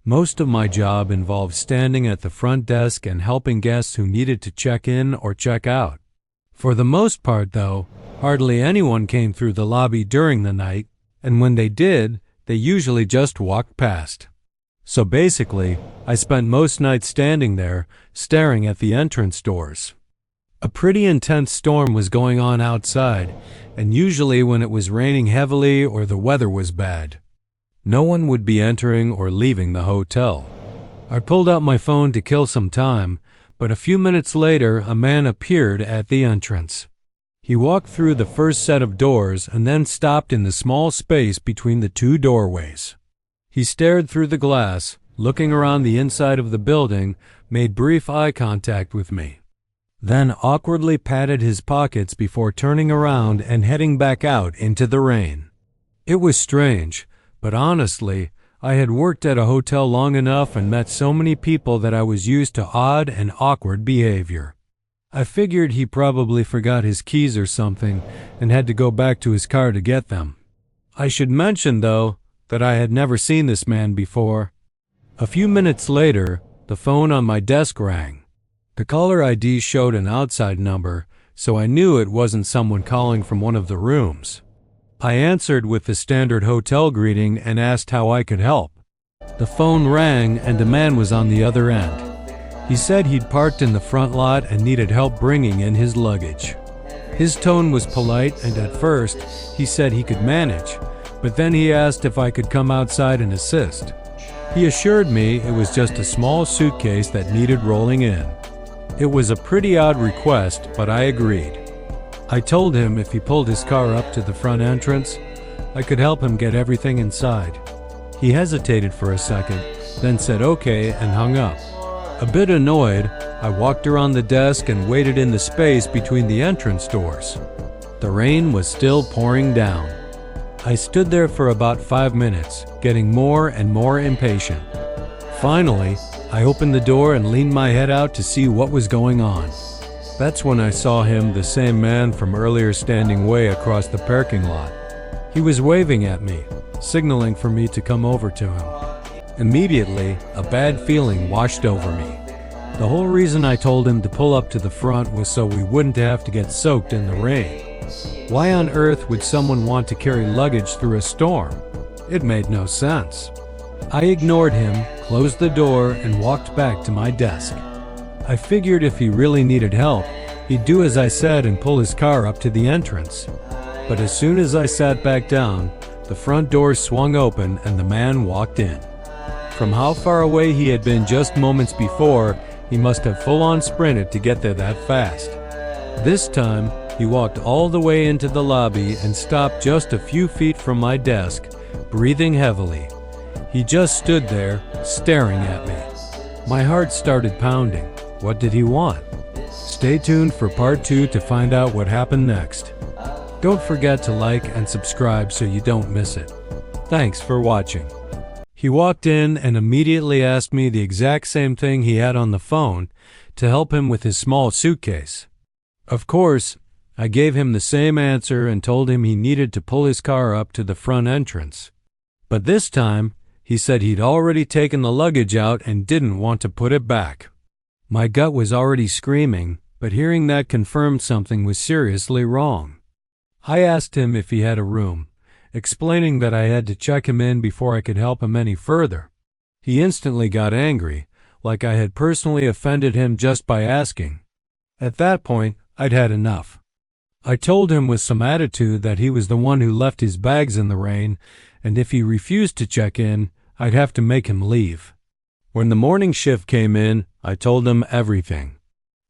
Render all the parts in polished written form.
Most of my job involved standing at the front desk and helping guests who needed to check in or check out. For the most part, though, hardly anyone came through the lobby during the night, and when they did, they usually just walked past. So basically, I spent most nights standing there, staring at the entrance doors. A pretty intense storm was going on outside, and usually when it was raining heavily or the weather was bad, no one would be entering or leaving the hotel. I pulled out my phone to kill some time, but a few minutes later a man appeared at the entrance. He walked through the first set of doors and then stopped in the small space between the two doorways. He stared through the glass, looking around the inside of the building, made brief eye contact with me, then awkwardly patted his pockets before turning around and heading back out into the rain. It was strange, but honestly, I had worked at a hotel long enough and met so many people that I was used to odd and awkward behavior. I figured he probably forgot his keys or something and had to go back to his car to get them. I should mention, though, that I had never seen this man before. A few minutes later, the phone on my desk rang. The caller ID showed an outside number, so I knew it wasn't someone calling from one of the rooms. I answered with the standard hotel greeting and asked how I could help. The phone rang and a man was on the other end. He said he'd parked in the front lot and needed help bringing in his luggage. His tone was polite, and at first, he said he could manage, but then he asked if I could come outside and assist. He assured me it was just a small suitcase that needed rolling in. It was a pretty odd request, but I agreed. I told him if he pulled his car up to the front entrance, I could help him get everything inside. He hesitated for a second, then said okay and hung up. A bit annoyed, I walked around the desk and waited in the space between the entrance doors. The rain was still pouring down. I stood there for about 5 minutes, getting more and more impatient. Finally, I opened the door and leaned my head out to see what was going on. That's when I saw him, the same man from earlier, standing way across the parking lot. He was waving at me, signaling for me to come over to him. Immediately, a bad feeling washed over me. The whole reason I told him to pull up to the front was so we wouldn't have to get soaked in the rain. Why on earth would someone want to carry luggage through a storm? It made no sense. I ignored him, closed the door, and walked back to my desk. I figured if he really needed help, he'd do as I said and pull his car up to the entrance. But as soon as I sat back down, the front door swung open and the man walked in. From how far away he had been just moments before, he must have full-on sprinted to get there that fast. This time, he walked all the way into the lobby and stopped just a few feet from my desk, breathing heavily. He just stood there, staring at me. My heart started pounding. What did he want? Stay tuned for part 2 to find out what happened next. Don't forget to like and subscribe so you don't miss it. Thanks for watching. He walked in and immediately asked me the exact same thing he had on the phone to help him with his small suitcase. Of course, I gave him the same answer and told him he needed to pull his car up to the front entrance. But this time, he said he'd already taken the luggage out and didn't want to put it back. My gut was already screaming, but hearing that confirmed something was seriously wrong. I asked him if he had a room, explaining that I had to check him in before I could help him any further. He instantly got angry, like I had personally offended him just by asking. At that point, I'd had enough. I told him with some attitude that he was the one who left his bags in the rain, and if he refused to check in, I'd have to make him leave. When the morning shift came in, I told him everything.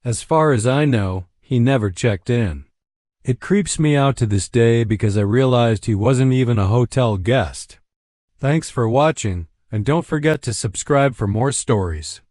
As far as I know, he never checked in. It creeps me out to this day because I realized he wasn't even a hotel guest. Thanks for watching, and don't forget to subscribe for more stories.